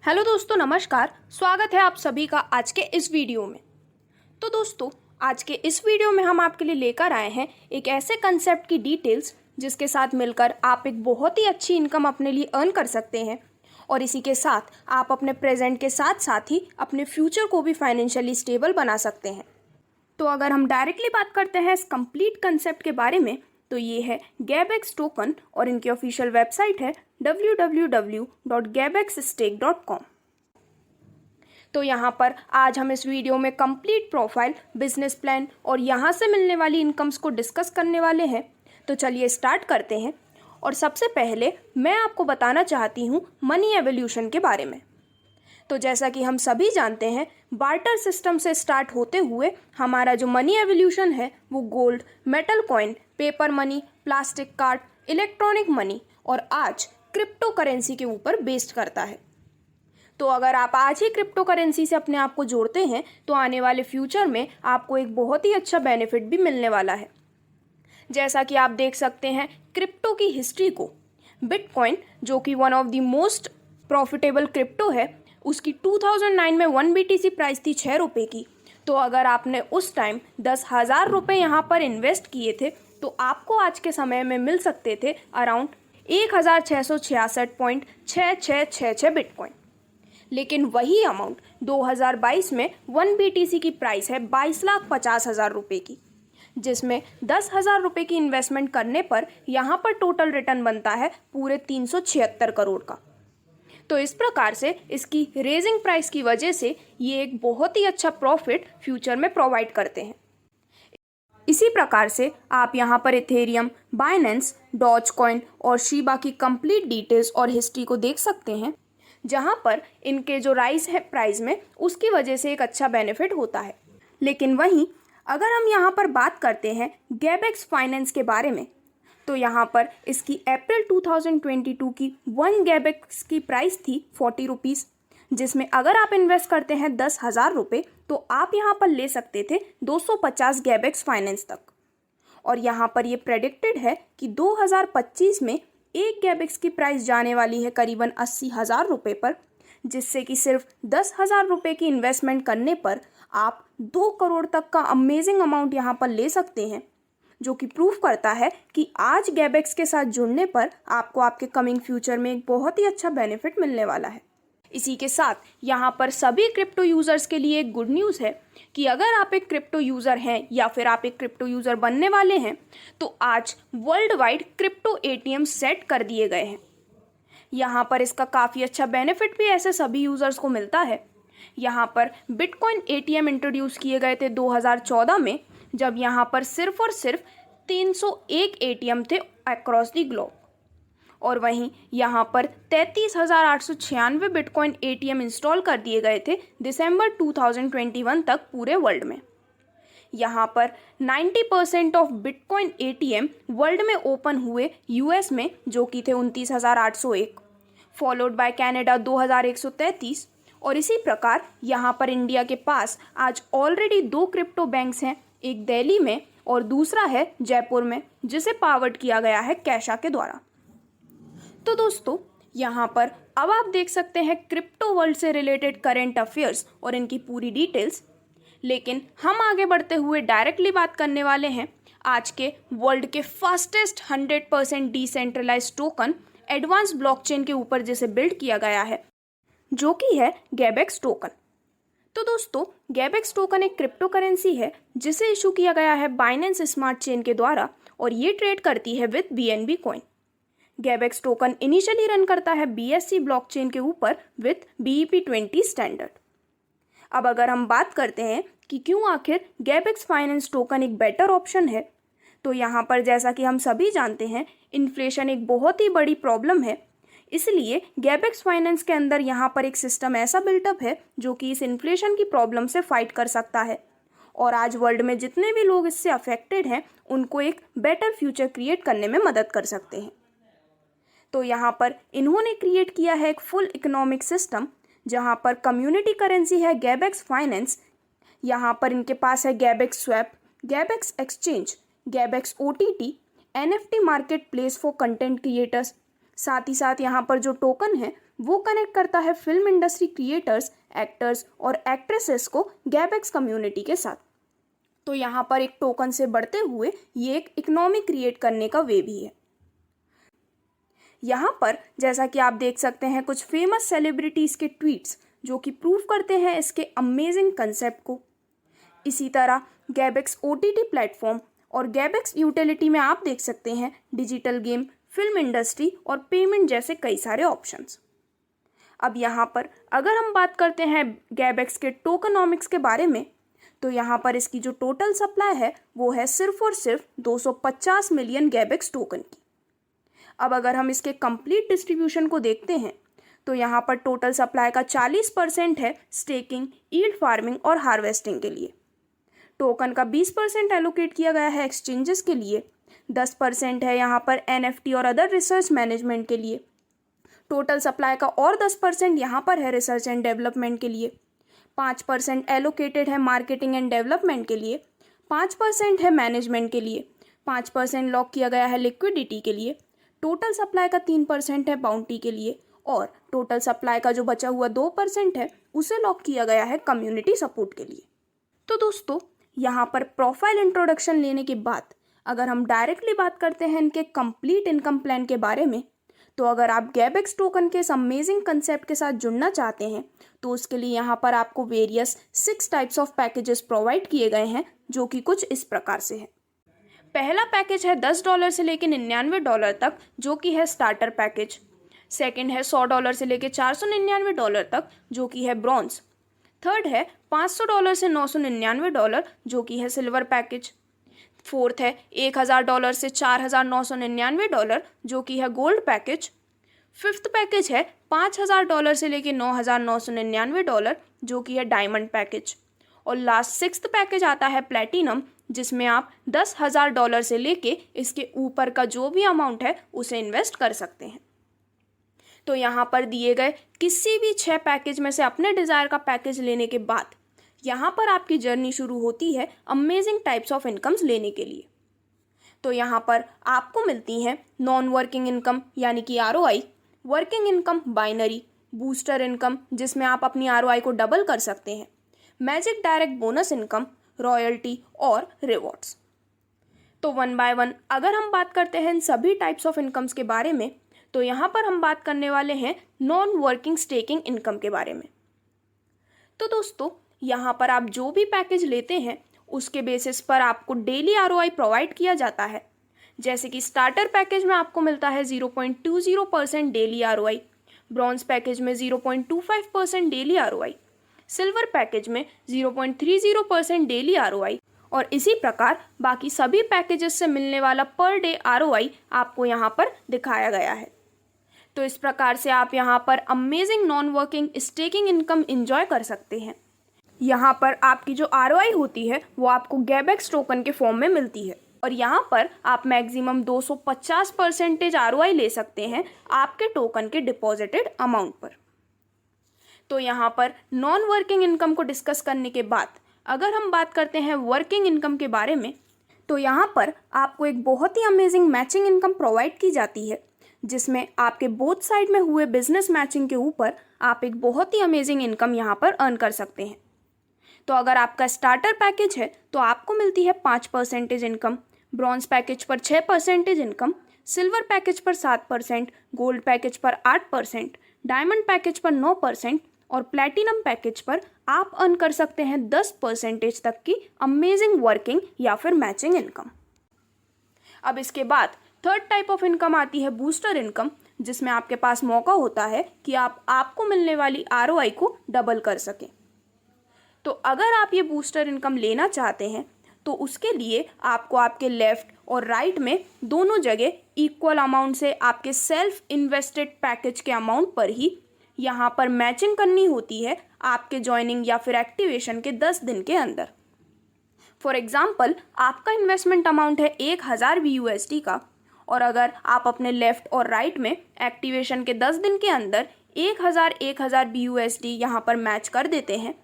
Hello दोस्तों, नमस्कार। स्वागत है आप सभी का आज के इस वीडियो में। तो दोस्तों, आज के इस वीडियो में हम आपके लिए लेकर आए हैं एक ऐसे कंसेप्ट की डिटेल्स जिसके साथ मिलकर आप एक बहुत ही अच्छी इनकम अपने लिए अर्न कर सकते हैं और इसी के साथ आप अपने प्रेजेंट के साथ साथ ही अपने फ्यूचर को भी फाइनेंशियली स्टेबल बना सकते हैं। तो अगर हम डायरेक्टली बात करते हैं इस कंप्लीट कंसेप्ट के बारे में, तो ये है गैबेक्स टोकन और इनकी ऑफिशियल वेबसाइट है www.gabexstake.com। तो यहाँ पर आज हम इस वीडियो में कंप्लीट प्रोफाइल, बिजनेस प्लान और यहाँ से मिलने वाली इनकम्स को डिस्कस करने वाले हैं। तो चलिए स्टार्ट करते हैं। और सबसे पहले मैं आपको बताना चाहती हूँ मनी एवोल्यूशन के बारे में। तो जैसा कि हम सभी जानते हैं, बार्टर सिस्टम से स्टार्ट होते हुए हमारा जो मनी एवोल्यूशन है वो gold, metal coin, paper money, plastic card, electronic money और आज क्रिप्टो करेंसी के ऊपर बेस्ड करता है। तो अगर आप आज ही क्रिप्टो करेंसी से अपने आप को जोड़ते हैं तो आने वाले फ्यूचर में आपको एक बहुत ही अच्छा बेनिफिट भी मिलने वाला है। जैसा कि आप देख सकते हैं क्रिप्टो की हिस्ट्री को, बिटकॉइन जो कि one of the most profitable crypto है, उसकी 2009 में 1 BTC प्राइस थी 6 रुपये की। तो अगर आपने उस टाइम 10,000 रुपये यहाँ पर इन्वेस्ट किए थे तो आपको आज के समय में मिल सकते थे अराउंड 1,666.6666 बिटकॉइन। लेकिन वही अमाउंट 2022 में 1 BTC की प्राइस है 22,50,000 रुपये की, जिसमें 10,000 रुपये की इन्वेस्टमेंट करने पर यहाँ पर टोटल रिटर्न बनता है पूरे 376 करोड़ का। तो इस प्रकार से इसकी रेजिंग प्राइस की वजह से ये एक बहुत ही अच्छा प्रॉफिट फ्यूचर में प्रोवाइड करते हैं। इसी प्रकार से आप यहाँ पर इथेरियम, बाइनेंस, डॉज कॉइन और शीबा की कंप्लीट डिटेल्स और हिस्ट्री को देख सकते हैं, जहाँ पर इनके जो राइज है प्राइस में उसकी वजह से एक अच्छा बेनिफिट होता है। लेकिन वहीं अगर हम यहाँ पर बात करते हैं गैबेक्स फाइनेंस के बारे में, तो यहाँ पर इसकी अप्रैल 2022 की 1 गैबेक्स की प्राइस थी 40 रुपीज़, जिसमें अगर आप इन्वेस्ट करते हैं 10,000 रुपये तो आप यहाँ पर ले सकते थे 250 गैबेक्स फाइनेंस तक। और यहाँ पर ये प्रेडिक्टेड है कि 2025 में एक गैबेक्स की प्राइस जाने वाली है करीबन 80,000 रुपये पर, जिससे कि सिर्फ 10,000 रुपये की इन्वेस्टमेंट करने पर आप 2 करोड़ तक का अमेजिंग अमाउंट यहाँ पर ले सकते हैं, जो कि प्रूफ करता है कि आज गैबेक्स के साथ जुड़ने पर आपको आपके कमिंग फ्यूचर में एक बहुत ही अच्छा बेनिफिट मिलने वाला है। इसी के साथ यहाँ पर सभी क्रिप्टो यूज़र्स के लिए एक गुड न्यूज़ है कि अगर आप एक क्रिप्टो यूज़र हैं या फिर आप एक क्रिप्टो यूज़र बनने वाले हैं तो आज world wide crypto ATM set कर दिए गए हैं। यहाँ पर इसका काफ़ी अच्छा बेनिफिट भी ऐसे सभी यूज़र्स को मिलता है। यहाँ पर बिटकॉइन ATM इंट्रोड्यूस किए गए थे 2014 में, जब यहाँ पर सिर्फ और सिर्फ 301 ATM थे अक्रॉस दी ग्लोब। और वहीं यहाँ पर 33,896 बिटकॉइन ATM इंस्टॉल कर दिए गए थे दिसंबर 2021 तक पूरे वर्ल्ड में। यहाँ पर 90% ऑफ बिटकॉइन ATM वर्ल्ड में ओपन हुए US में, जो कि थे 29,801, फॉलोड बाय कनाडा 2,133। और इसी प्रकार यहाँ पर इंडिया के पास आज ऑलरेडी 2 क्रिप्टो बैंक्स हैं, एक दिल्ली में और दूसरा है जयपुर में, जिसे पावर्ड किया गया है कैशा के द्वारा। तो दोस्तों, यहाँ पर अब आप देख सकते हैं क्रिप्टो वर्ल्ड से रिलेटेड करेंट अफेयर्स और इनकी पूरी डिटेल्स। लेकिन हम आगे बढ़ते हुए डायरेक्टली बात करने वाले हैं आज के वर्ल्ड के fastest 100% decentralised token advance blockchain के ऊपर जिसे बिल्ड किया गया है, जो कि है गैबेक्स टोकन। तो दोस्तों, गैबेक्स टोकन एक क्रिप्टो करेंसी है जिसे इशू किया गया है बाइनेंस स्मार्ट चेन के द्वारा और ये ट्रेड करती है with BNB coin. Gabex token initially run करता है BSC ब्लॉकचेन के ऊपर विद BEP20 स्टैंडर्ड। अब अगर हम बात करते हैं कि क्यों आखिर गैबेक्स फाइनेंस टोकन एक बेटर ऑप्शन है, तो यहाँ पर जैसा कि हम सभी जानते हैं इन्फ्लेशन एक बहुत ही बड़ी प्रॉब्लम है। इसलिए गैबेक्स फाइनेंस के अंदर यहाँ पर एक सिस्टम ऐसा बिल्टअप है जो कि इस इन्फ्लेशन की प्रॉब्लम से फाइट कर सकता है और आज वर्ल्ड में जितने भी लोग इससे अफेक्टेड हैं उनको एक बेटर फ्यूचर क्रिएट करने में मदद कर सकते हैं। तो यहाँ पर इन्होंने क्रिएट किया है एक फुल इकोनॉमिक सिस्टम, जहाँ पर कम्युनिटी करेंसी है गैबेक्स फाइनेंस। यहाँ पर इनके पास है Gabex swap, Gabex exchange, Gabex OTT, NFT marketplace for content creators. साथ ही साथ यहाँ पर जो टोकन है वो कनेक्ट करता है फिल्म इंडस्ट्री क्रिएटर्स, एक्टर्स और एक्ट्रेसेस को गैबेक्स कम्युनिटी के साथ। तो यहाँ पर एक टोकन से बढ़ते हुए ये एक इकोनॉमी क्रिएट करने का वे भी है। यहाँ पर जैसा कि आप देख सकते हैं कुछ फेमस सेलिब्रिटीज़ के ट्वीट्स जो कि प्रूव करते हैं इसके अमेजिंग कंसेप्ट को। इसी तरह गैबेक्स OTT प्लेटफॉर्म और गैबेक्स यूटिलिटी में आप देख सकते हैं डिजिटल गेम, फिल्म इंडस्ट्री और पेमेंट जैसे कई सारे ऑप्शंस। अब यहाँ पर अगर हम बात करते हैं गैबेक्स के टोकनॉमिक्स के बारे में, तो यहाँ पर इसकी जो टोटल सप्लाई है वो है सिर्फ और सिर्फ 250 मिलियन गैबेक्स टोकन की। अब अगर हम इसके कंप्लीट डिस्ट्रीब्यूशन को देखते हैं तो यहाँ पर टोटल सप्लाई का 40% है स्टेकिंग, यील्ड फार्मिंग और हार्वेस्टिंग के लिए। टोकन का 20% एलोकेट किया गया है एक्सचेंजेस के लिए, 10% है यहाँ पर NFT और अदर रिसर्च मैनेजमेंट के लिए। टोटल सप्लाई का और 10% यहाँ पर है रिसर्च एंड डेवलपमेंट के लिए, 5% एलोकेटेड है मार्केटिंग एंड डेवलपमेंट के लिए, 5% है मैनेजमेंट के लिए, 5% लॉक किया गया है लिक्विडिटी के लिए, टोटल सप्लाई का 3% है बाउंटी के लिए और टोटल सप्लाई का जो बचा हुआ 2% है उसे लॉक किया गया है कम्युनिटी सपोर्ट के लिए। तो दोस्तों यहाँ पर प्रोफाइल इंट्रोडक्शन लेने के बाद अगर हम डायरेक्टली बात करते हैं इनके कंप्लीट इनकम प्लान के बारे में, तो अगर आप गैबेक्स टोकन के इस अमेजिंग कंसेप्ट के साथ जुड़ना चाहते हैं तो उसके लिए यहाँ पर आपको various 6 types of packages provide किए गए हैं जो कि कुछ इस प्रकार से है। पहला पैकेज है $10 से लेकर $99 तक जो कि है स्टार्टर पैकेज। सेकंड है $100 से लेकर $499 तक जो कि है ब्रॉन्ज। थर्ड है $500 से $999 जो कि है सिल्वर पैकेज। फोर्थ है $1000 से $4999 जो कि है गोल्ड पैकेज। फिफ्थ पैकेज है $5000 से लेकर $9999 जो कि है डायमंड पैकेज। और लास्ट सिक्स्थ पैकेज आता है प्लेटिनम, जिसमें आप $10,000 से लेके इसके ऊपर का जो भी अमाउंट है उसे इन्वेस्ट कर सकते हैं। तो यहाँ पर दिए गए किसी भी 6 पैकेज में से अपने डिज़ायर का पैकेज लेने के बाद यहाँ पर आपकी जर्नी शुरू होती है अमेजिंग टाइप्स ऑफ इनकम्स लेने के लिए। तो यहाँ पर आपको मिलती हैं नॉन वर्किंग इनकम यानी कि ROI, working income binary, booster income जिसमें आप अपनी ROI को डबल कर सकते हैं, magic direct bonus income, royalty और रिवॉर्ड्स। तो 1 बाय 1 अगर हम बात करते हैं इन सभी टाइप्स ऑफ इनकम्स के बारे में, तो यहाँ पर हम बात करने वाले हैं नॉन वर्किंग स्टेकिंग इनकम के बारे में। तो दोस्तों यहाँ पर आप जो भी पैकेज लेते हैं उसके बेसिस पर आपको डेली ROI प्रोवाइड किया जाता है। जैसे कि स्टार्टर पैकेज में आपको मिलता है 0.20% डेली ROI, ब्रॉन्ज पैकेज में 0.25% डेली ROI, सिल्वर पैकेज में 0.30% डेली ROI और इसी प्रकार बाकी सभी पैकेजेस से मिलने वाला पर डे ROI आपको यहाँ पर दिखाया गया है। तो इस प्रकार से आप यहाँ पर amazing non working staking income enjoy कर सकते हैं। यहाँ पर आपकी जो ROI होती है वो आपको गैबेक्स टोकन के फॉर्म में मिलती है और यहाँ पर आप मैक्सिमम 250% ROI ले सकते हैं आपके टोकन के डिपॉजिटेड अमाउंट पर। तो यहाँ पर नॉन वर्किंग इनकम को डिस्कस करने के बाद अगर हम बात करते हैं वर्किंग इनकम के बारे में, तो यहाँ पर आपको एक बहुत ही अमेजिंग मैचिंग इनकम प्रोवाइड की जाती है जिसमें आपके बोथ साइड में हुए बिजनेस मैचिंग के ऊपर आप एक बहुत ही अमेजिंग इनकम यहाँ पर अर्न कर सकते हैं। तो अगर आपका स्टार्टर पैकेज है तो आपको मिलती है 5% इनकम, ब्रॉन्ज पैकेज पर 6% इनकम, सिल्वर पैकेज पर 7%, गोल्ड पैकेज पर 8%, डायमंड पैकेज पर 9% और प्लैटिनम पैकेज पर आप अर्न कर सकते हैं 10% तक की अमेजिंग वर्किंग या फिर मैचिंग इनकम। अब इसके बाद थर्ड टाइप ऑफ इनकम आती है बूस्टर इनकम, जिसमें आपके पास मौका होता है कि आपको मिलने वाली ROI को डबल कर सकें। तो अगर आप ये बूस्टर इनकम लेना चाहते हैं तो उसके लिए आपको आपके लेफ्ट और राइट में दोनों जगह इक्वल अमाउंट से आपके सेल्फ इन्वेस्टेड पैकेज के अमाउंट पर ही यहाँ पर मैचिंग करनी होती है आपके ज्वाइनिंग या फिर एक्टिवेशन के 10 दिन के अंदर। फॉर एग्जाम्पल आपका इन्वेस्टमेंट अमाउंट है 1000 BUSD का और अगर आप अपने लेफ्ट और राइट में एक्टिवेशन के 10 दिन के अंदर 1000 BUSD यहाँ पर मैच कर देते हैं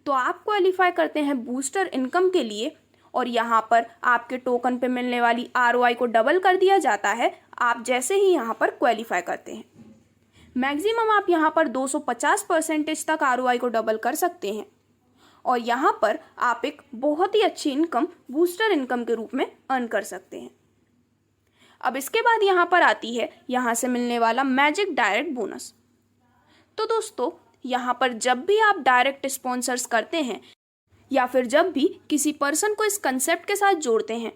तो आप क्वालिफाई करते हैं बूस्टर इनकम के लिए और यहाँ पर आपके टोकन पे मिलने वाली ROI को डबल कर दिया जाता है आप जैसे ही यहाँ पर क्वालिफाई करते हैं। मैक्सिमम आप यहाँ पर 250% तक ROI को डबल कर सकते हैं और यहाँ पर आप एक बहुत ही अच्छी इनकम बूस्टर इनकम के रूप में अर्न कर सकते हैं। अब इसके बाद यहाँ पर आती है यहाँ से मिलने वाला मैजिक डायरेक्ट बोनस। तो दोस्तों, यहाँ पर जब भी आप डायरेक्ट स्पॉन्सर्स करते हैं या फिर जब भी किसी पर्सन को इस कंसेप्ट के साथ जोड़ते हैं,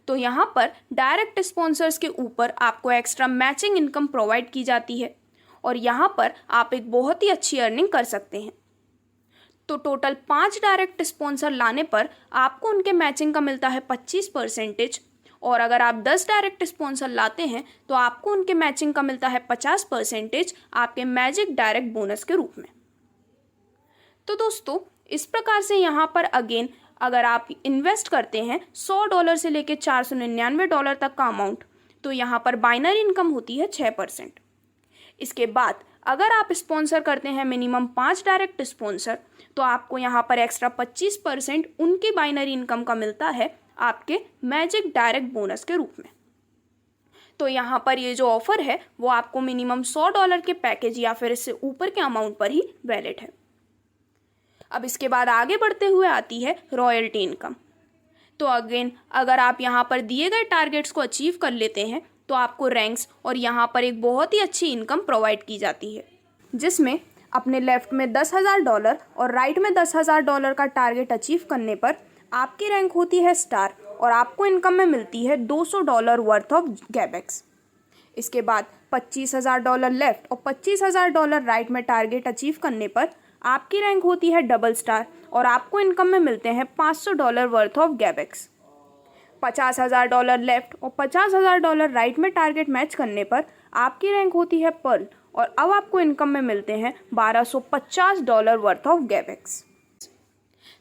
तो यहाँ पर डायरेक्ट स्पॉन्सर्स के ऊपर आपको एक्स्ट्रा मैचिंग इनकम प्रोवाइड की जाती है और यहाँ पर आप एक बहुत ही अच्छी अर्निंग कर सकते हैं। तो टोटल 5 डायरेक्ट स्पॉन्सर लाने पर आपको उनके मैचिंग का मिलता है 25% और अगर आप 10 डायरेक्ट स्पॉन्सर लाते हैं तो आपको उनके मैचिंग का मिलता है 50% आपके मैजिक डायरेक्ट बोनस के रूप में। तो दोस्तों, इस प्रकार से यहाँ पर अगेन अगर आप इन्वेस्ट करते हैं $100 से लेकर $499 तक का अमाउंट, तो यहाँ पर बाइनरी इनकम होती है 6%। इसके बाद अगर आप स्पॉन्सर करते हैं मिनिमम 5 डायरेक्ट स्पॉन्सर, तो आपको यहाँ पर एक्स्ट्रा 25% उनकी बाइनरी इनकम का मिलता है आपके मैजिक डायरेक्ट बोनस के रूप में। तो यहाँ पर ये जो ऑफर है वो आपको मिनिमम $100 के पैकेज या फिर इससे ऊपर के अमाउंट पर ही वैलिड है। अब इसके बाद आगे बढ़ते हुए आती है रॉयल्टी इनकम। तो अगेन अगर आप यहाँ पर दिए गए टारगेट्स को अचीव कर लेते हैं तो आपको रैंक्स और यहाँ पर एक बहुत ही अच्छी इनकम प्रोवाइड की जाती है, जिसमें अपने लेफ्ट में $10,000 और राइट में $10,000 का टारगेट अचीव करने पर आपकी रैंक होती है स्टार और आपको इनकम में मिलती है $200 वर्थ ऑफ गैबेक्स। इसके बाद $25,000 लेफ्ट और $25,000 राइट में टारगेट अचीव करने पर आपकी रैंक होती है डबल स्टार और आपको इनकम में मिलते हैं $500 वर्थ ऑफ गैबेक्स। $50,000 लेफ्ट और $50,000 राइट में टारगेट मैच करने पर आपकी रैंक होती है पर्ल और अब आपको इनकम में मिलते हैं $1250 वर्थ ऑफ गैबेक्स।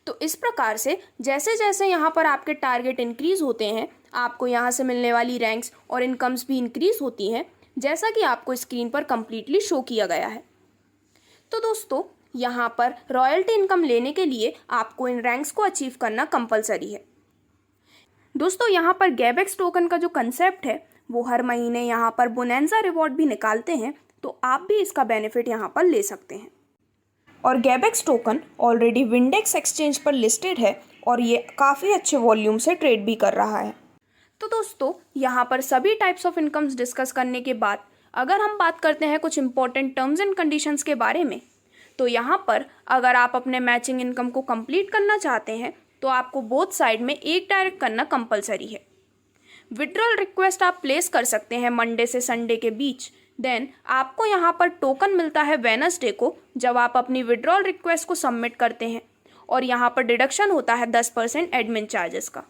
तो इस प्रकार से जैसे जैसे यहाँ पर आपके टारगेट इंक्रीज होते हैं, आपको यहाँ से मिलने वाली रैंक्स और इनकम्स भी इंक्रीज होती हैं, जैसा कि आपको स्क्रीन पर कंप्लीटली शो किया गया है। तो दोस्तों, यहाँ पर रॉयल्टी इनकम लेने के लिए आपको इन रैंक्स को अचीव करना कंपलसरी है। दोस्तों, यहाँ पर गैबेक्स टोकन का जो कंसेप्ट है वो हर महीने यहाँ पर बोनेंजा रिवॉर्ड भी निकालते हैं, तो आप भी इसका बेनिफिट यहाँ पर ले सकते हैं। और गैबेक्स टोकन ऑलरेडी विंडेक्स एक्सचेंज पर लिस्टेड है और ये काफ़ी अच्छे वॉल्यूम से ट्रेड भी कर रहा है। तो दोस्तों, यहाँ पर सभी टाइप्स ऑफ इनकम्स डिस्कस करने के बाद अगर हम बात करते हैं कुछ इंपॉर्टेंट टर्म्स एंड कंडीशंस के बारे में, तो यहाँ पर अगर आप अपने मैचिंग इनकम को कंप्लीट करना चाहते हैं तो आपको बोथ साइड में एक डायरेक्ट करना कंपलसरी है। विड्रॉल रिक्वेस्ट आप प्लेस कर सकते हैं मंडे से संडे के बीच। देन आपको यहाँ पर टोकन मिलता है वेडनेसडे को जब आप अपनी विड्रॉल रिक्वेस्ट को सबमिट करते हैं और यहाँ पर डिडक्शन होता है 10% एडमिन चार्जेस का।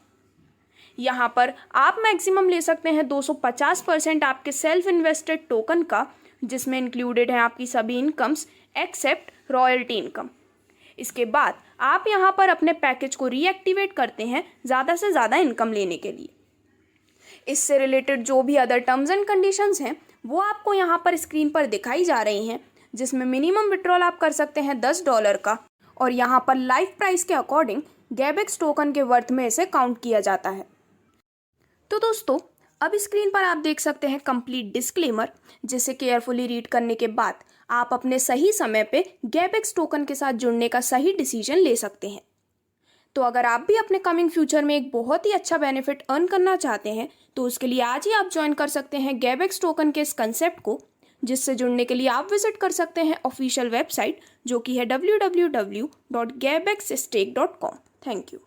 यहाँ पर आप मैक्सिमम ले सकते हैं 250% आपके सेल्फ इन्वेस्टेड टोकन का, जिसमें इंक्लूडेड है आपकी सभी इनकम्स एक्सेप्ट रॉयल्टी इनकम। इसके बाद आप यहाँ पर अपने पैकेज को रीएक्टिवेट करते हैं ज़्यादा से ज़्यादा इनकम लेने के लिए। इससे रिलेटेड जो भी अदर टर्म्स एंड कंडीशंस हैं वो आपको यहाँ पर स्क्रीन पर दिखाई जा रही हैं, जिसमें मिनिमम विड्रॉल आप कर सकते हैं $10 का और यहाँ पर लाइव प्राइस के अकॉर्डिंग गैबेक्स टोकन के वर्थ में इसे काउंट किया जाता है। तो दोस्तों, अब स्क्रीन पर आप देख सकते हैं कंप्लीट डिस्क्लेमर, जिसे केयरफुली रीड करने के बाद आप अपने सही समय पे गैबेक्स टोकन के साथ जुड़ने का सही डिसीजन ले सकते हैं। तो अगर आप भी अपने कमिंग फ्यूचर में एक बहुत ही अच्छा बेनिफिट अर्न करना चाहते हैं तो उसके लिए आज ही आप ज्वाइन कर सकते हैं गैबेक्स टोकन के इस कंसेप्ट को, जिससे जुड़ने के लिए आप विजिट कर सकते हैं ऑफिशियल वेबसाइट जो कि है www.gabexstake.com। Thank you.